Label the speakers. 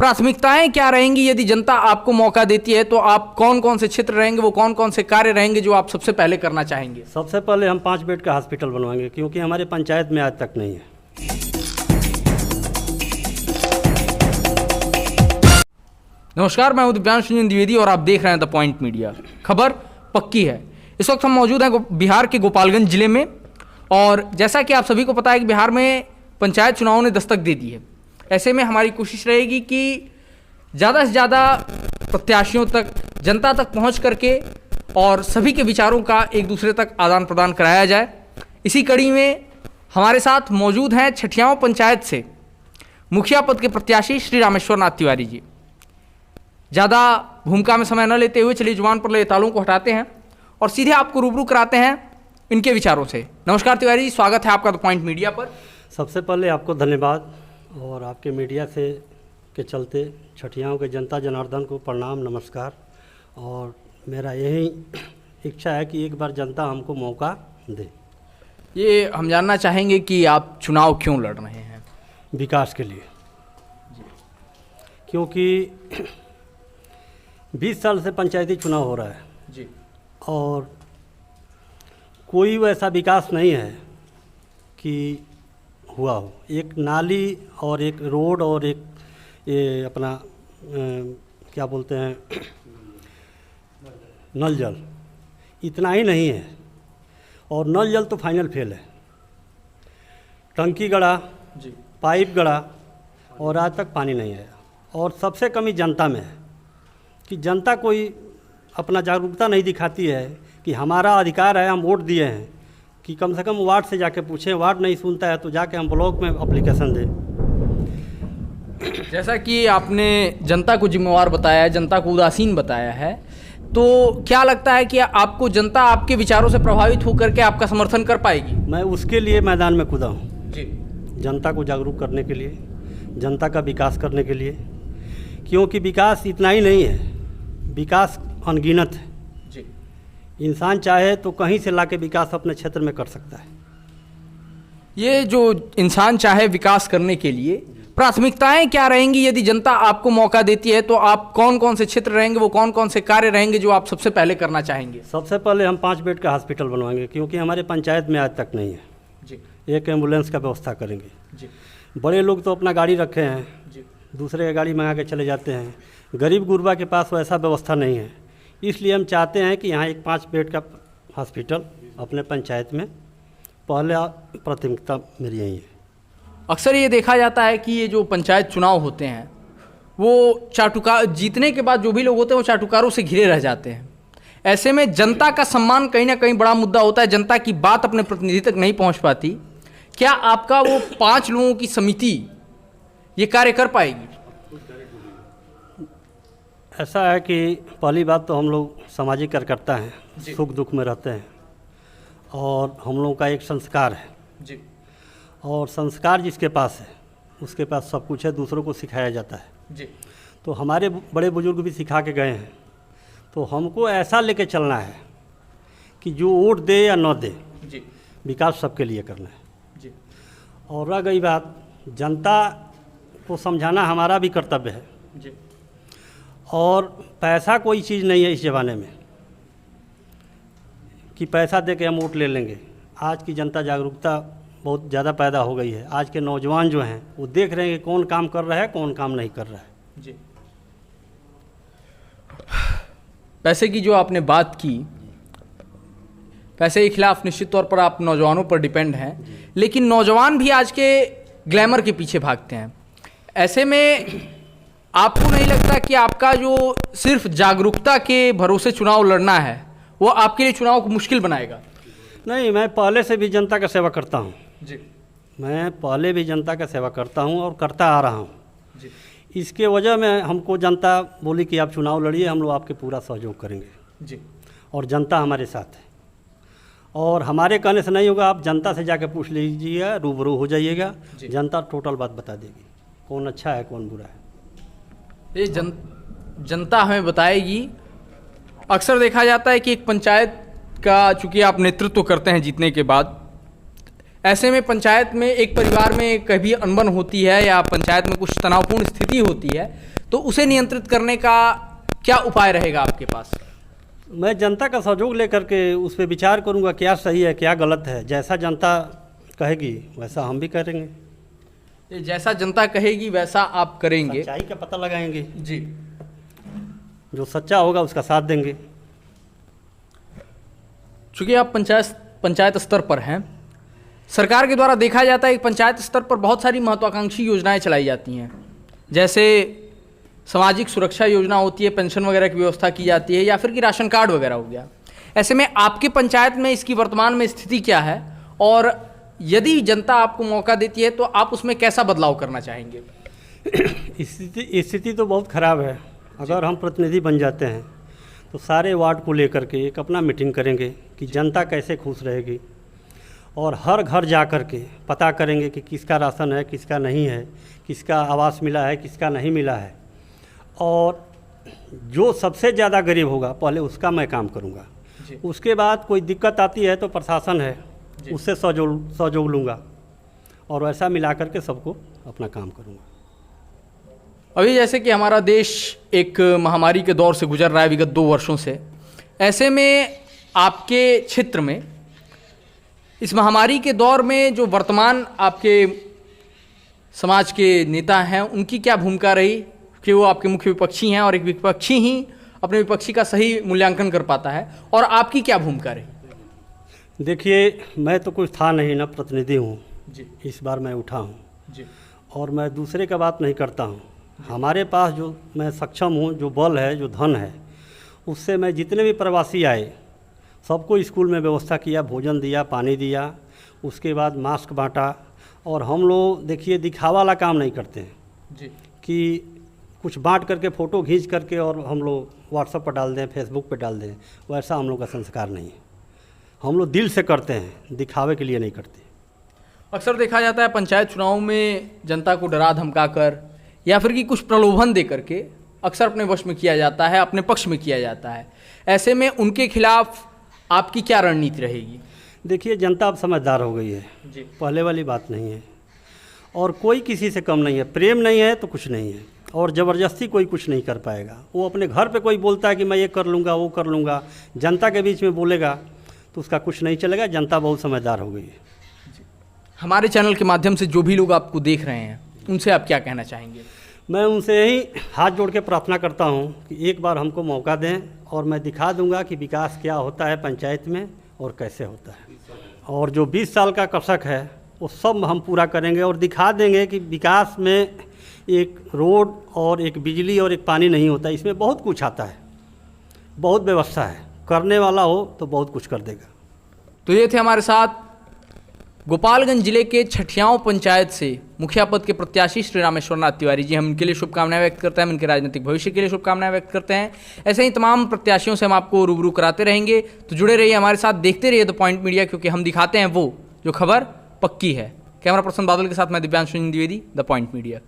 Speaker 1: प्राथमिकताएं क्या रहेंगी यदि जनता आपको मौका देती है, तो आप कौन कौन से क्षेत्र रहेंगे, वो कौन कौन से कार्य रहेंगे जो आप सबसे पहले करना चाहेंगे?
Speaker 2: सबसे पहले हम 5 बेड का हॉस्पिटल बनवाएंगे, क्योंकि हमारे पंचायत में आज तक नहीं है।
Speaker 1: नमस्कार, मैं हूं दिव्यांश रंजन द्विवेदी और आप देख रहे हैं द पॉइंट मीडिया। खबर पक्की है। इस वक्त हम मौजूद हैं बिहार के गोपालगंज जिले में, और जैसा कि आप सभी को पता है कि बिहार में पंचायत चुनावों ने दस्तक दे दी है। ऐसे में हमारी कोशिश रहेगी कि ज़्यादा से ज़्यादा प्रत्याशियों तक, जनता तक पहुंच करके और सभी के विचारों का एक दूसरे तक आदान प्रदान कराया जाए। इसी कड़ी में हमारे साथ मौजूद हैं छठियाओं पंचायत से मुखिया पद के प्रत्याशी श्री रामेश्वर नाथ तिवारी जी। ज़्यादा भूमिका में समय न लेते हुए चलिए जुबान पर लगे तालों को हटाते हैं और सीधे आपको रूबरू कराते हैं इनके विचारों से। नमस्कार तिवारी जी, स्वागत है आपका द पॉइंट मीडिया पर।
Speaker 2: सबसे पहले आपको धन्यवाद, और आपके मीडिया से के चलते छठियाओं के जनता जनार्दन को प्रणाम, नमस्कार। और मेरा यही इच्छा है कि एक बार जनता हमको मौका दे।
Speaker 1: ये हम जानना चाहेंगे कि आप चुनाव क्यों लड़ रहे हैं?
Speaker 2: विकास के लिए, क्योंकि 20 साल से पंचायती चुनाव हो रहा है
Speaker 1: जी,
Speaker 2: और कोई वैसा विकास नहीं है कि हुआ हो। एक नाली और एक रोड और एक ये अपना क्या बोलते हैं नल जल, इतना ही नहीं है। और नल जल तो फाइनल फेल है। टंकी गड़ा
Speaker 1: जी,
Speaker 2: पाइप गड़ा और आज तक पानी नहीं आया। और सबसे कमी जनता में है कि जनता कोई अपना जागरूकता नहीं दिखाती है कि हमारा अधिकार है, हम वोट दिए हैं, कि कम से कम वार्ड से जाके पूछें। वार्ड नहीं सुनता है तो जाके हम ब्लॉक में एप्लीकेशन दें।
Speaker 1: जैसा कि आपने जनता को जिम्मेवार बताया, जनता को उदासीन बताया है, तो क्या लगता है कि आपको जनता आपके विचारों से प्रभावित होकर के आपका समर्थन कर पाएगी?
Speaker 2: मैं उसके लिए मैदान में कूदा हूँ
Speaker 1: जी,
Speaker 2: जनता को जागरूक करने के लिए, जनता का विकास करने के लिए। क्योंकि विकास इतना ही नहीं है, विकास अनगिनत है।
Speaker 1: जी,
Speaker 2: इंसान चाहे तो कहीं से लाके विकास अपने क्षेत्र में कर सकता है।
Speaker 1: ये जो इंसान चाहे विकास करने के लिए, प्राथमिकताएं क्या रहेंगी यदि जनता आपको मौका देती है, तो आप कौन कौन से क्षेत्र रहेंगे, वो कौन कौन से कार्य रहेंगे जो आप सबसे पहले करना चाहेंगे?
Speaker 2: सबसे पहले हम 5 बेड का हॉस्पिटल बनवाएंगे, क्योंकि हमारे पंचायत में आज तक नहीं है।
Speaker 1: जी,
Speaker 2: एक एम्बुलेंस का व्यवस्था करेंगे।
Speaker 1: जी,
Speaker 2: बड़े लोग तो अपना गाड़ी रखे हैं,
Speaker 1: जी,
Speaker 2: दूसरे का गाड़ी मंगा के चले जाते हैं। गरीब गुरबा के पास वैसा व्यवस्था नहीं है। इसलिए हम चाहते हैं कि यहाँ एक 5 बेड का हॉस्पिटल अपने पंचायत में, पहले प्राथमिकता मेरी यही है।
Speaker 1: अक्सर ये देखा जाता है कि ये जो पंचायत चुनाव होते हैं वो चाटुकार, जीतने के बाद जो भी लोग होते हैं वो चाटुकारों से घिरे रह जाते हैं। ऐसे में जनता का सम्मान कहीं ना कहीं बड़ा मुद्दा होता है, जनता की बात अपने प्रतिनिधि तक नहीं पहुंच पाती। क्या आपका वो 5 लोगों की समिति ये कार्य कर पाएगी?
Speaker 2: ऐसा है कि पहली बात तो हम लोग सामाजिक कार्यकर्ता हैं,
Speaker 1: जी,
Speaker 2: सुख दुख में रहते हैं, और हम लोगों का एक संस्कार है।
Speaker 1: जी,
Speaker 2: और संस्कार जिसके पास है उसके पास सब कुछ है, दूसरों को सिखाया जाता है।
Speaker 1: जी,
Speaker 2: तो हमारे बड़े बुजुर्ग भी सिखा के गए हैं। तो हमको ऐसा लेके चलना है कि जो वोट दे या न दे,
Speaker 1: जी,
Speaker 2: विकास सबके लिए करना है।
Speaker 1: जी,
Speaker 2: और रह गई बात, जनता को समझाना हमारा भी कर्तव्य है।
Speaker 1: जी,
Speaker 2: और पैसा कोई चीज़ नहीं है इस ज़माने में कि पैसा दे के हम वोट ले लेंगे। आज की जनता जागरूकता बहुत ज़्यादा पैदा हो गई है। आज के नौजवान जो हैं वो देख रहे हैं कि कौन काम कर रहा है, कौन काम नहीं कर रहा है।
Speaker 1: जी। पैसे की जो आपने बात की, पैसे के खिलाफ निश्चित तौर पर आप नौजवानों पर डिपेंड हैं, लेकिन नौजवान भी आज के ग्लैमर के पीछे भागते हैं। ऐसे में आपको नहीं लगता कि आपका जो सिर्फ जागरूकता के भरोसे चुनाव लड़ना है वो आपके लिए चुनाव को मुश्किल बनाएगा?
Speaker 2: नहीं, मैं पहले से भी जनता का सेवा करता हूँ।
Speaker 1: जी,
Speaker 2: मैं पहले भी जनता का सेवा करता हूँ और करता आ रहा हूँ।
Speaker 1: जी,
Speaker 2: इसके वजह में हमको जनता बोली कि आप चुनाव लड़िए, हम लोग आपके पूरा सहयोग करेंगे।
Speaker 1: जी,
Speaker 2: और जनता हमारे साथ है। और हमारे कहने से नहीं होगा, आप जनता से जाकर पूछ लीजिएगा, रूबरू हो जाइएगा, जनता टोटल बात बता देगी कौन अच्छा है कौन बुरा है।
Speaker 1: ये जनता हमें बताएगी। अक्सर देखा जाता है कि एक पंचायत का, चूंकि आप नेतृत्व करते हैं जीतने के बाद, ऐसे में पंचायत में एक परिवार में कभी अनबन होती है या पंचायत में कुछ तनावपूर्ण स्थिति होती है, तो उसे नियंत्रित करने का क्या उपाय रहेगा आपके पास?
Speaker 2: मैं जनता का सहयोग लेकर के उस पर विचार करूंगा, क्या सही है क्या गलत है। जैसा जनता कहेगी वैसा हम भी करेंगे।
Speaker 1: जैसा जनता कहेगी वैसा आप करेंगे,
Speaker 2: सच्चाई का पता लगाएंगे
Speaker 1: जी।
Speaker 2: जो सच्चा होगा उसका साथ देंगे।
Speaker 1: चूँकि आप पंचायत स्तर पर हैं, सरकार के द्वारा देखा जाता है कि पंचायत स्तर पर बहुत सारी महत्वाकांक्षी योजनाएं चलाई जाती हैं, जैसे सामाजिक सुरक्षा योजना होती है, पेंशन वगैरह की व्यवस्था की जाती है, या फिर कि राशन कार्ड वगैरह हो गया। ऐसे में आपके पंचायत में इसकी वर्तमान में स्थिति क्या है, और यदि जनता आपको मौका देती है तो आप उसमें कैसा बदलाव करना चाहेंगे?
Speaker 2: स्थिति तो बहुत ख़राब है। अगर हम प्रतिनिधि बन जाते हैं तो सारे वार्ड को लेकर के एक अपना मीटिंग करेंगे कि जनता कैसे खुश रहेगी, और हर घर जा कर के पता करेंगे कि किसका राशन है किसका नहीं है, किसका आवास मिला है किसका नहीं मिला है, और जो सबसे ज़्यादा गरीब होगा पहले उसका मैं काम करूँगा। उसके बाद कोई दिक्कत आती है तो प्रशासन है उससे सहयोग लूँगा, और वैसा मिला करके सबको अपना काम करूँगा।
Speaker 1: अभी जैसे कि हमारा देश एक महामारी के दौर से गुजर रहा है विगत 2 वर्षों से, ऐसे में आपके क्षेत्र में इस महामारी के दौर में जो वर्तमान आपके समाज के नेता हैं उनकी क्या भूमिका रही, कि वो आपके मुख्य विपक्षी हैं और एक विपक्षी ही अपने विपक्षी का सही मूल्यांकन कर पाता है, और आपकी क्या भूमिका रही?
Speaker 2: देखिए, मैं तो कुछ था नहीं ना, प्रतिनिधि हूँ
Speaker 1: जी।
Speaker 2: इस बार मैं उठा हूँ
Speaker 1: जी।
Speaker 2: और मैं दूसरे का बात नहीं करता हूँ। हमारे पास जो मैं सक्षम हूँ, जो बल है, जो धन है, उससे मैं जितने भी प्रवासी आए सबको स्कूल में व्यवस्था किया, भोजन दिया, पानी दिया, उसके बाद मास्क बांटा। और हम लोग देखिए दिखावा वाला काम नहीं करते हैं
Speaker 1: जी,
Speaker 2: कि कुछ बांट करके फ़ोटो खींच करके और हम लोग व्हाट्सएप पर डाल दें, फेसबुक पर डाल दें, वैसा हम लोग का संस्कार नहीं है। हम लोग दिल से करते हैं, दिखावे के लिए नहीं करते।
Speaker 1: अक्सर देखा जाता है पंचायत चुनाव में जनता को डरा धमका कर या फिर कि कुछ प्रलोभन दे करके अक्सर अपने वश में किया जाता है, अपने पक्ष में किया जाता है। ऐसे में उनके खिलाफ आपकी क्या रणनीति रहेगी?
Speaker 2: देखिए, जनता अब समझदार हो गई है
Speaker 1: जी।
Speaker 2: पहले वाली बात नहीं है, और कोई किसी से कम नहीं है। प्रेम नहीं है तो कुछ नहीं है, और ज़बरदस्ती कोई कुछ नहीं कर पाएगा। वो अपने घर पे कोई बोलता है कि मैं ये कर लूँगा वो कर लूँगा, जनता के बीच में बोलेगा तो उसका कुछ नहीं चलेगा। जनता बहुत समझदार हो गई है।
Speaker 1: हमारे चैनल के माध्यम से जो भी लोग आपको देख रहे हैं उनसे आप क्या कहना चाहेंगे?
Speaker 2: मैं उनसे यही हाथ जोड़ के प्रार्थना करता हूँ कि एक बार हमको मौका दें, और मैं दिखा दूंगा कि विकास क्या होता है पंचायत में और कैसे होता है। और जो 20 साल का कसक है वो सब हम पूरा करेंगे, और दिखा देंगे कि विकास में एक रोड और एक बिजली और एक पानी नहीं होता, इसमें बहुत कुछ आता है, बहुत व्यवस्था है। करने वाला हो तो बहुत कुछ कर देगा।
Speaker 1: तो ये थे हमारे साथ गोपालगंज जिले के छठियाओं पंचायत से मुखिया पद के प्रत्याशी श्री रामेश्वर नाथ तिवारी जी। हम इनके लिए शुभकामनाएं व्यक्त करते हैं, हम इनके राजनीतिक भविष्य के लिए शुभकामनाएं व्यक्त करते हैं। ऐसे ही तमाम प्रत्याशियों से हम आपको रूबरू कराते रहेंगे, तो जुड़े रहिए हमारे साथ, देखते रहिए द पॉइंट मीडिया, क्योंकि हम दिखाते हैं वो जो खबर पक्की है। कैमरा पर्सन बादल के साथ मैं Divyanshu Dwivedi, the point media.